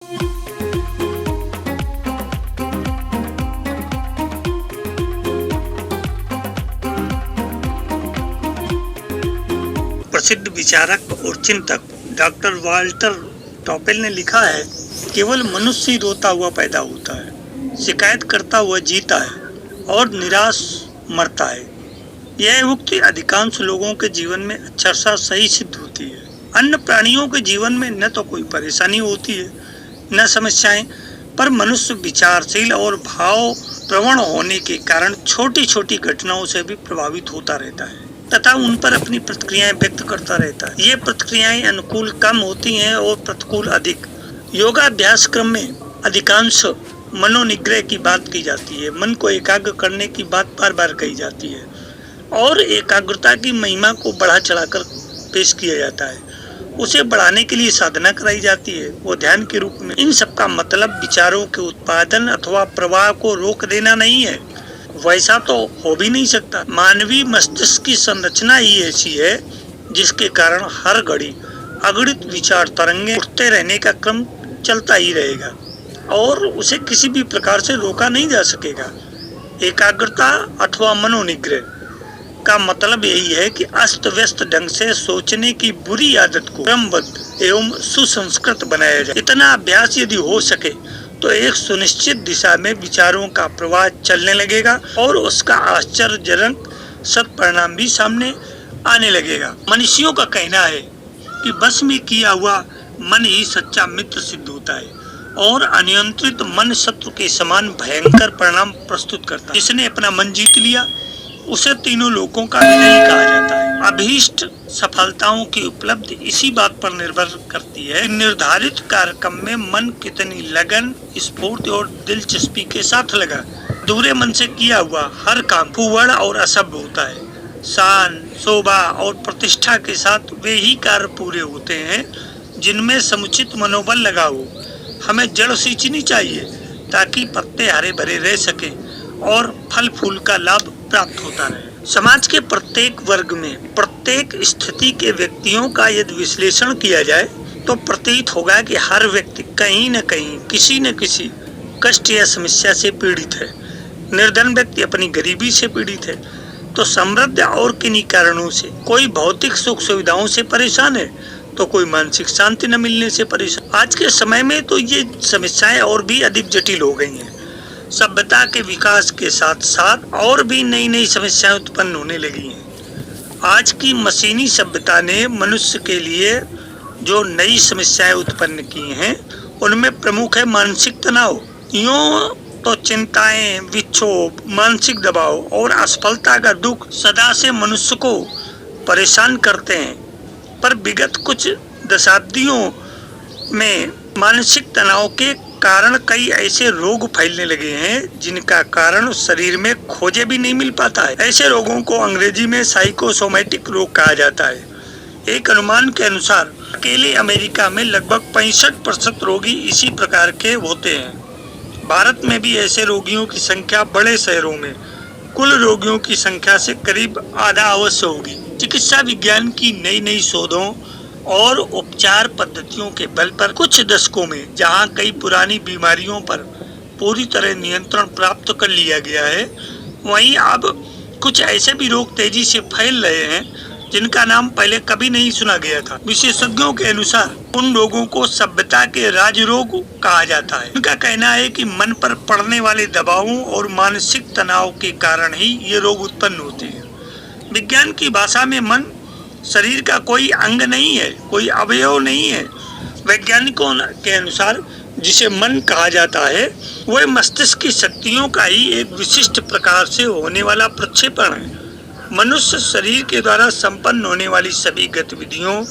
प्रसिद्ध विचारक और चिंतक डॉक्टर वाल्टर टॉपेल ने लिखा है, केवल मनुष्य ही रोता हुआ पैदा होता है, शिकायत करता हुआ जीता है और निराश मरता है। यह उक्ति अधिकांश लोगों के जीवन में अक्षरशः सही सिद्ध होती है। अन्य प्राणियों के जीवन में न तो कोई परेशानी होती है न समस्याएं, पर मनुष्य विचारशील और भाव प्रवण होने के कारण छोटी छोटी घटनाओं से भी प्रभावित होता रहता है तथा उन पर अपनी प्रतिक्रियाएं व्यक्त करता रहता है। ये प्रतिक्रियाएं अनुकूल कम होती हैं और प्रतिकूल अधिक। योगाभ्यास क्रम में अधिकांश मनोनिग्रह की बात की जाती है, मन को एकाग्र करने की बात बार बार कही जाती है और एकाग्रता की महिमा को बढ़ा चढ़ाकर पेश किया जाता है। उसे बढ़ाने के लिए साधना कराई जाती है, वो ध्यान के रूप में। इन सब का मतलब विचारों के उत्पादन अथवा प्रवाह को रोक देना नहीं है, वैसा तो हो भी नहीं सकता। मानवीय मस्तिष्क की संरचना ही ऐसी है जिसके कारण हर घड़ी अगणित विचार तरंगे उठते रहने का क्रम चलता ही रहेगा और उसे किसी भी प्रकार से रोका नहीं जा सकेगा। एकाग्रता अथवा मनोनिग्रह का मतलब यही है कि अस्त व्यस्त ढंग से सोचने की बुरी आदत को क्रमबद्ध एवं सुसंस्कृत बनाया जाए। इतना अभ्यास यदि हो सके तो एक सुनिश्चित दिशा में विचारों का प्रवाह चलने लगेगा और उसका आश्चर्यजनक सत्परिणाम भी सामने आने लगेगा। मनुष्यों का कहना है कि बस में किया हुआ मन ही सच्चा मित्र सिद्ध होता है और अनियंत्रित मन शत्रु के समान भयंकर परिणाम प्रस्तुत करता है। जिसने अपना मन जीत लिया उसे तीनों लोकों का विजयी कहा जाता है। अभीष्ट सफलताओं की उपलब्धि इसी बात पर निर्भर करती है, निर्धारित कार्यक्रम में मन कितनी लगन, स्फूर्ति और दिलचस्पी के साथ लगा। दूसरे मन से किया हुआ हर काम फूहड़ और असभ्य होता है। शान, शोभा और प्रतिष्ठा के साथ वे ही कार्य पूरे होते हैं जिनमें समुचित मनोबल लगा हो। हमें जड़ सींचनी चाहिए ताकि पत्ते हरे भरे रह सके और फल फूल का लाभ प्राप्त होता रहे। समाज के प्रत्येक वर्ग में प्रत्येक स्थिति के व्यक्तियों का यदि विश्लेषण किया जाए तो प्रतीत होगा कि हर व्यक्ति कहीं न कहीं किसी न किसी कष्ट या समस्या से पीड़ित है। निर्धन व्यक्ति अपनी गरीबी से पीड़ित है तो समृद्ध और किन्हीं कारणों से। कोई भौतिक सुख सुविधाओं से परेशान है तो कोई मानसिक शांति न मिलने से परेशान। आज के समय में तो ये समस्याएं और भी अधिक जटिल हो गई हैं। सभ्यता के विकास के साथ साथ और भी नई नई समस्याएं उत्पन्न होने लगी हैं। आज की मशीनी सभ्यता ने मनुष्य के लिए जो नई समस्याएं उत्पन्न की हैं उनमें प्रमुख है मानसिक तनाव। यूं तो चिंताएं, विक्षोभ, मानसिक दबाव और असफलता का दुख सदा से मनुष्य को परेशान करते हैं, पर विगत कुछ दशाब्दियों में मानसिक तनाव के कारण कई ऐसे रोग फैलने लगे हैं जिनका कारण शरीर में खोजे भी नहीं मिल पाता है। ऐसे रोगों को अंग्रेजी में साइकोसोमैटिक रोग कहा जाता है। एक अनुमान के अनुसार अकेले अमेरिका में लगभग 65% रोगी इसी प्रकार के होते हैं। भारत में भी ऐसे रोगियों की संख्या बड़े शहरों में कुल रोगियों की संख्या से करीब आधा अवश्य होगी। चिकित्सा विज्ञान की नई नई शोधों और उपचार पद्धतियों के बल पर कुछ दशकों में जहां कई पुरानी बीमारियों पर पूरी तरह नियंत्रण प्राप्त कर लिया गया है, वहीं अब कुछ ऐसे भी रोग तेजी से फैल रहे हैं जिनका नाम पहले कभी नहीं सुना गया था। विशेषज्ञों के अनुसार उन रोगों को सभ्यता के राजरोग कहा जाता है। उनका कहना है कि मन पर पड़ने वाले दबावों और मानसिक तनाव के कारण ही ये रोग उत्पन्न होते हैं। विज्ञान की भाषा में मन शरीर का कोई अंग नहीं है, कोई अवयव नहीं है। वैज्ञानिकों के अनुसार जिसे मन कहा जाता है वह मस्तिष्क की शक्तियों का ही एक विशिष्ट प्रकार से होने वाला प्रक्षेपण है। मनुष्य शरीर के द्वारा संपन्न होने वाली सभी गतिविधियों,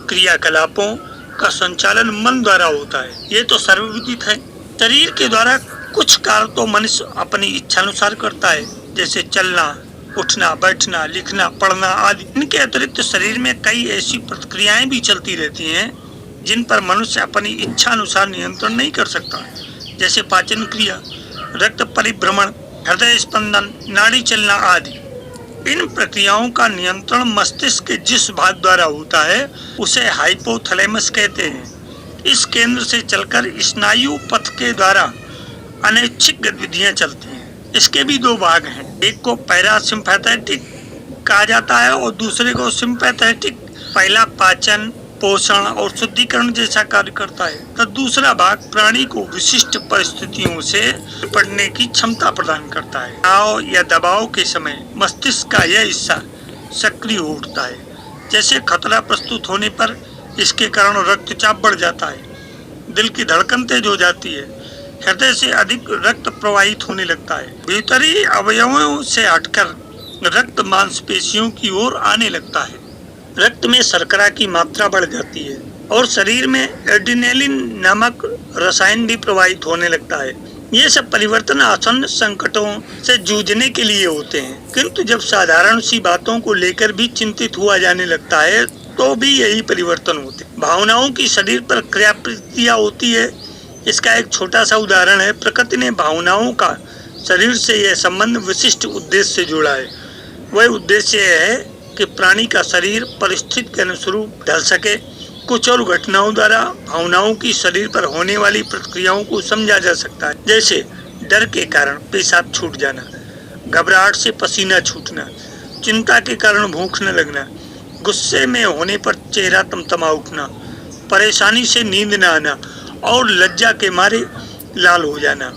क्रियाकलापों का संचालन मन द्वारा होता है। ये तो सर्वविदित है। शरीर के द्वारा कुछ कार्य तो मनुष्य अपनी इच्छानुसार करता है, जैसे चलना, उठना, बैठना, लिखना, पढ़ना आदि। इनके अतिरिक्त शरीर में कई ऐसी प्रतिक्रियाएं भी चलती रहती हैं जिन पर मनुष्य अपनी इच्छा अनुसार नियंत्रण नहीं कर सकता, जैसे पाचन क्रिया, रक्त परिभ्रमण, हृदय स्पंदन, नाड़ी चलना आदि। इन प्रक्रियाओं का नियंत्रण मस्तिष्क के जिस भाग द्वारा होता है उसे हाइपोथैलेमस कहते हैं। इस केंद्र से चलकर स्नायु पथ के द्वारा अनैच्छिक गतिविधियां चलती हैं। इसके भी दो भाग हैं, एक को पैरासिम्पैथेटिक कहा जाता है और दूसरे को सिंपैथेटिक। पहला पाचन, पोषण और शुद्धिकरण जैसा कार्य करता है, तो दूसरा भाग प्राणी को विशिष्ट परिस्थितियों से निपटने की क्षमता प्रदान करता है। तनाव या दबाव के समय मस्तिष्क का यह हिस्सा सक्रिय हो उठता है। जैसे खतरा प्रस्तुत होने पर इसके कारण रक्तचाप बढ़ जाता है, दिल की धड़कन तेज हो जाती है, हृदय से अधिक रक्त प्रवाहित होने लगता है, भीतरी अवयवों से हटकर रक्त मांसपेशियों की ओर आने लगता है, रक्त में शर्करा की मात्रा बढ़ जाती है और शरीर में एड्रेनालिन नामक रसायन भी प्रवाहित होने लगता है। ये सब परिवर्तन आसन्न संकटों से जूझने के लिए होते हैं, किंतु जब साधारण सी बातों को लेकर भी चिंतित हुआ जाने लगता है तो भी यही परिवर्तन होते हैं। भावनाओं की शरीर पर क्रिया प्रतिक्रिया होती है। इसका एक छोटा सा उदाहरण है। प्रकृति ने भावनाओं का शरीर से यह संबंध विशिष्ट उद्देश्य से जोड़ा है। वह उद्देश्य है कि प्राणी का शरीर परिस्थिति के अनुरूप ढल सके। कुछ और घटनाओं द्वारा भावनाओं की शरीर पर होने वाली प्रतिक्रियाओं को समझा जा सकता है, जैसे डर के कारण पेशाब छूट जाना, घबराहट से पसीना छूटना, चिंता के कारण भूख न लगना, गुस्से में होने पर चेहरा तमतमा उठना, परेशानी से नींद न आना और लज्जा के मारे लाल हो जाना,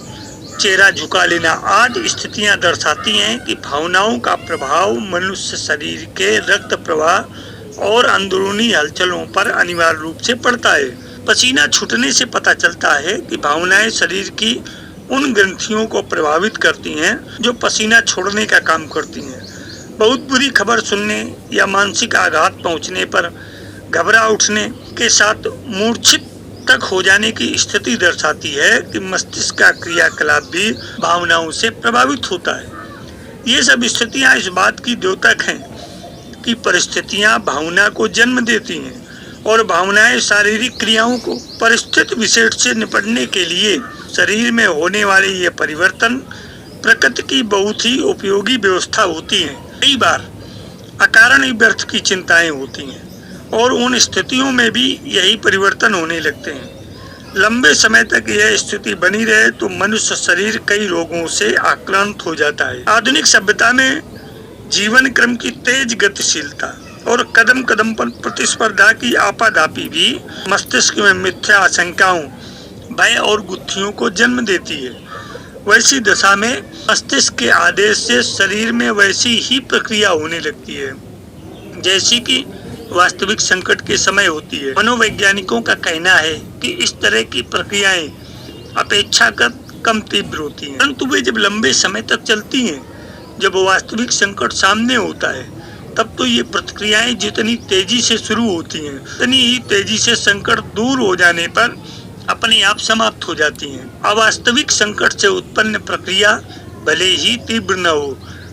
चेहरा झुका लेना आदि स्थितियां दर्शाती हैं कि भावनाओं का प्रभाव मनुष्य शरीर के रक्त प्रवाह और अंदरूनी हलचलों पर अनिवार्य रूप से पड़ता है। पसीना छूटने से पता चलता है कि भावनाएं शरीर की उन ग्रंथियों को प्रभावित करती हैं जो पसीना छोड़ने का काम करती हैं। बहुत बुरी खबर सुनने या मानसिक आघात पहुंचने पर घबरा उठने के साथ मूर्छित तक हो जाने की स्थिति दर्शाती है कि मस्तिष्क का क्रियाकलाप भी भावनाओं से प्रभावित होता है। ये सब स्थितियां इस बात की द्योतक हैं कि परिस्थितियां भावना को जन्म देती हैं और भावनाएं शारीरिक क्रियाओं को। परिस्थिति विशेष से निपटने के लिए शरीर में होने वाले ये परिवर्तन प्रकृति की बहुत ही उपयोगी व्यवस्था होती है। कई बार अकारण ही व्यर्थ की चिंताएं होती हैं और उन स्थितियों में भी यही परिवर्तन होने लगते हैं। लंबे समय तक यह स्थिति बनी रहे तो मनुष्य शरीर कई रोगों से आक्रांत हो जाता है। आधुनिक सभ्यता में जीवन क्रम की तेज गतिशीलता और कदम कदम पर प्रतिस्पर्धा की आपाधापी भी मस्तिष्क में मिथ्या आशंकाओं, भय और गुत्थियों को जन्म देती है। वैसी दशा में मस्तिष्क के आदेश से शरीर में वैसी ही प्रक्रिया होने लगती है जैसी कि वास्तविक संकट के समय होती है। मनोवैज्ञानिकों का कहना है कि इस तरह की प्रक्रियाएं अपेक्षाकृत कम तीव्र होती हैं, परंतु वे जब लंबे समय तक चलती हैं, जब वास्तविक संकट सामने होता है, तब तो ये प्रतिक्रियाएं जितनी तेजी से शुरू होती हैं, उतनी ही तेजी से संकट दूर हो जाने पर अपने आप समाप्त हो जाती हैं। अवास्तविक संकट से उत्पन्न प्रक्रिया भले ही तीव्र न हो,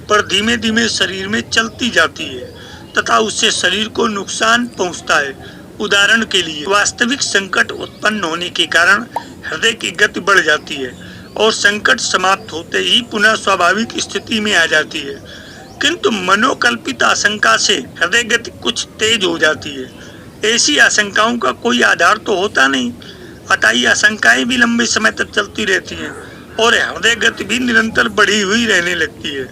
पर धीमे धीमे शरीर में चलती जाती है तथा उससे शरीर को नुकसान पहुंचता है। उदाहरण के लिए वास्तविक संकट उत्पन्न होने के कारण हृदय की गति बढ़ जाती है और संकट समाप्त होते ही पुनः स्वाभाविक स्थिति में आ जाती है, किंतु मनोकल्पित आशंका से हृदय गति कुछ तेज हो जाती है। ऐसी आशंकाओं का कोई आधार तो होता नहीं, अतः ये आशंकाएं भी लंबे समय तक चलती रहती हैं और हृदय गति भी निरंतर बढ़ी हुई रहने लगती है,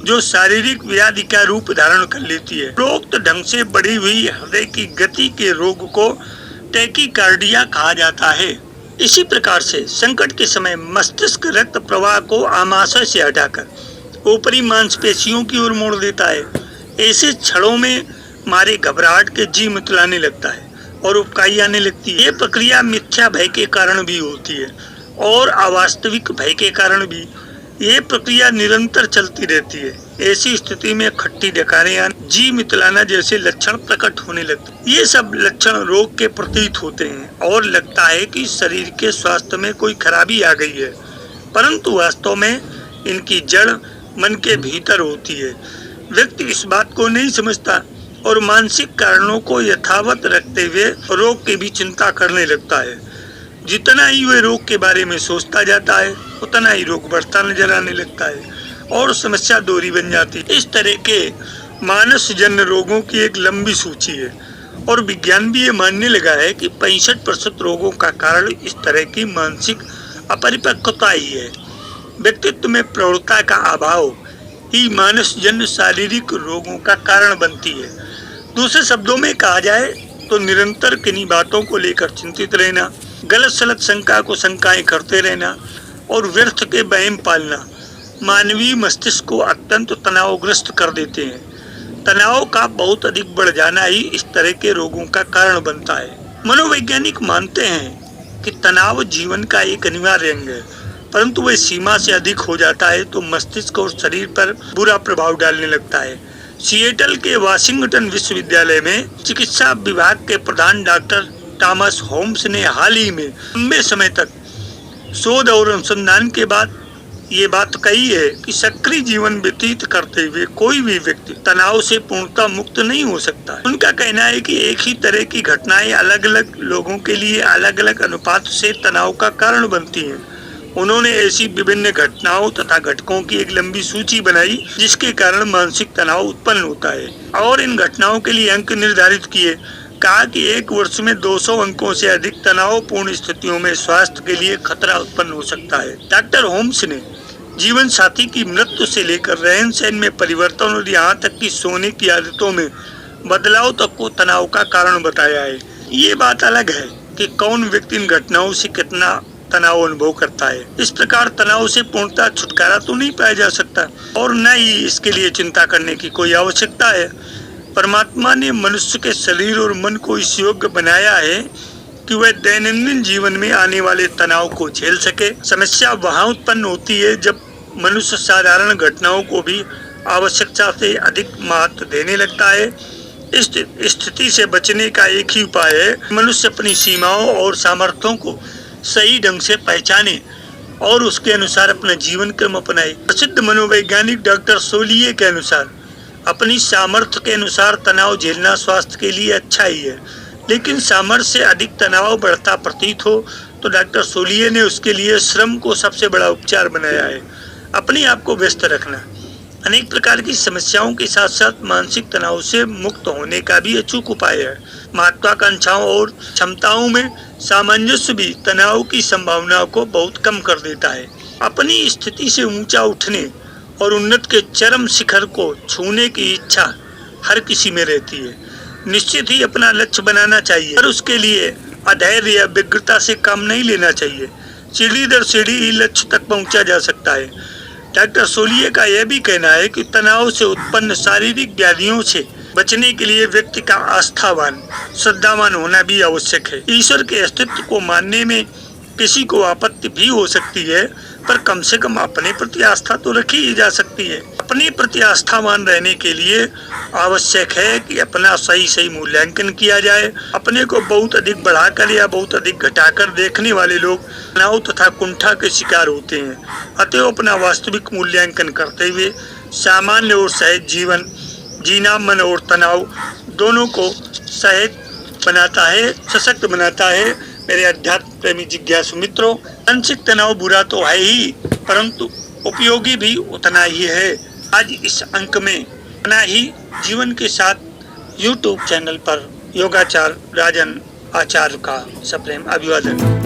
जो शारीरिक व्याधि का रूप धारण कर लेती है। उपरोक्त ढंग से बढ़ी हुई हृदय की गति के रोग को टैकीकार्डिया कहा जाता है। इसी प्रकार से संकट के समय मस्तिष्क रक्त प्रवाह को आमाशय से हटाकर ऊपरी मांसपेशियों की ओर मोड़ देता है। ऐसे क्षणों में मारे घबराहट के जी मितलाने लगता है और उबकाई आने लगती है। ये प्रक्रिया मिथ्या भय के कारण भी होती है और अवास्तविक भय के कारण भी। ये प्रक्रिया निरंतर चलती रहती है। ऐसी स्थिति में खट्टी डकारें, जी मितलाना जैसे लक्षण प्रकट होने लगते। ये सब लक्षण रोग के प्रतीत होते हैं और लगता है कि शरीर के स्वास्थ्य में कोई खराबी आ गई है, परंतु वास्तव में इनकी जड़ मन के भीतर होती है। व्यक्ति इस बात को नहीं समझता और मानसिक कारणों को यथावत रखते हुए रोग की भी चिंता करने लगता है। जितना ही वे रोग के बारे में सोचता जाता है, उतना ही रोग बढ़ता नजर आने लगता है और समस्या दोहरी बन जाती है। इस तरह के मानस जन्य रोगों की एक लंबी सूची है और विज्ञान भी ये मानने लगा है कि 65% रोगों का कारण इस तरह की मानसिक अपरिपक्वता ही है। व्यक्तित्व में प्रौढ़ता का अभाव ही मानसजन्य शारीरिक रोगों का कारण बनती है। दूसरे शब्दों में कहा जाए तो निरंतर किन्हीं बातों को लेकर चिंतित रहना, गलत सलत शंका को शंकाएं करते रहना और व्यर्थ के वहम पालना मानवीय मस्तिष्क को अत्यंत तनावग्रस्त कर देते हैं। तनाव का बहुत अधिक बढ़ जाना ही इस तरह के रोगों का कारण बनता है। मनोवैज्ञानिक मानते हैं कि तनाव जीवन का एक अनिवार्य अंग है, परंतु वह सीमा से अधिक हो जाता है तो मस्तिष्क और शरीर पर बुरा प्रभाव डालने लगता है। सिएटल के वाशिंगटन विश्वविद्यालय में चिकित्सा विभाग के प्रधान डॉक्टर थॉमस होम्स ने हाल ही में लंबे समय तक शोध और अनुसंधान के बाद ये बात कही है कि सक्रिय जीवन व्यतीत करते हुए कोई भी व्यक्ति तनाव से पूर्णतः मुक्त नहीं हो सकता। उनका कहना है कि एक ही तरह की घटनाएं अलग अलग लोगों के लिए अलग अलग अनुपात से तनाव का कारण बनती हैं। उन्होंने ऐसी विभिन्न घटनाओं तथा घटकों की एक लंबी सूची बनाई जिसके कारण मानसिक तनाव उत्पन्न होता है और इन घटनाओं के लिए अंक निर्धारित किए। कहा कि एक वर्ष में 200 अंकों से अधिक तनावपूर्ण स्थितियों में स्वास्थ्य के लिए खतरा उत्पन्न हो सकता है। डॉक्टर होम्स ने जीवन साथी की मृत्यु से लेकर रहन सहन में परिवर्तन और यहाँ तक कि सोने की आदतों में बदलाव तक को तनाव का कारण बताया है। ये बात अलग है कि कौन व्यक्ति इन घटनाओं से कितना तनाव अनुभव करता है। इस प्रकार तनाव से पूर्णतः छुटकारा तो नहीं पाया जा सकता और न ही इसके लिए चिंता करने की कोई आवश्यकता है। परमात्मा ने मनुष्य के शरीर और मन को इस योग्य बनाया है कि वह दैनंदिन जीवन में आने वाले तनाव को झेल सके। समस्या वहाँ उत्पन्न होती है जब मनुष्य साधारण घटनाओं को भी आवश्यकता से अधिक महत्व देने लगता है। इस स्थिति से बचने का एक ही उपाय है मनुष्य अपनी सीमाओं और सामर्थ्यों को सही ढंग से पहचाने और उसके अनुसार अपना जीवन क्रम अपनाए। प्रसिद्ध मनोवैज्ञानिक डॉक्टर सोलिए के अनुसार अपनी सामर्थ्य के अनुसार तनाव झेलना स्वास्थ्य के लिए अच्छा ही है, लेकिन सामर्थ्य से अधिक तनाव बढ़ता प्रतीत हो तो डॉक्टर सोलिए ने उसके लिए श्रम को सबसे बड़ा उपचार बनाया है। अपने आप को व्यस्त रखना अनेक प्रकार की समस्याओं के साथ साथ मानसिक तनाव से मुक्त होने का भी अचूक उपाय है। महत्वाकांक्षाओं और क्षमताओं में सामंजस्य भी तनाव की संभावनाओं को बहुत कम कर देता है। अपनी स्थिति से ऊंचा उठने और उन्नत के चरम शिखर को छूने की इच्छा हर किसी में रहती है। निश्चित ही अपना लक्ष्य बनाना चाहिए पर उसके लिए अधैर्य या व्यग्रता से काम नहीं लेना चाहिए। सीढ़ी दर सीढ़ी ही लक्ष्य तक पहुंचा जा सकता है। डॉक्टर सोलिए का यह भी कहना है कि तनाव से उत्पन्न शारीरिक व्याधियों से बचने के लिए व्यक्ति का आस्थावान श्रद्धावान होना भी आवश्यक है। ईश्वर के अस्तित्व को मानने में किसी को आपत्ति भी हो सकती है, पर कम से कम अपने प्रति आस्था तो रखी ही जा सकती है। अपने प्रति आस्थावान रहने के लिए आवश्यक है कि अपना सही मूल्यांकन किया जाए। अपने को बहुत अधिक बढ़ाकर या बहुत अधिक घटाकर देखने वाले लोग तनाव तथा कुंठा के शिकार होते हैं। अतः अपना वास्तविक मूल्यांकन करते हुए सामान्य और सहज जीवन जीना मन और तनाव दोनों को सहज बनाता है, सशक्त बनाता है। मेरे अध्यात्म प्रेमी जिज्ञासु मित्रों, मानसिक तनाव बुरा तो है ही परंतु उपयोगी भी उतना ही है। आज इस अंक में इतना ही। जीवन के साथ YouTube चैनल पर योगाचार्य राजन आचार्य का सप्रेम अभिवादन।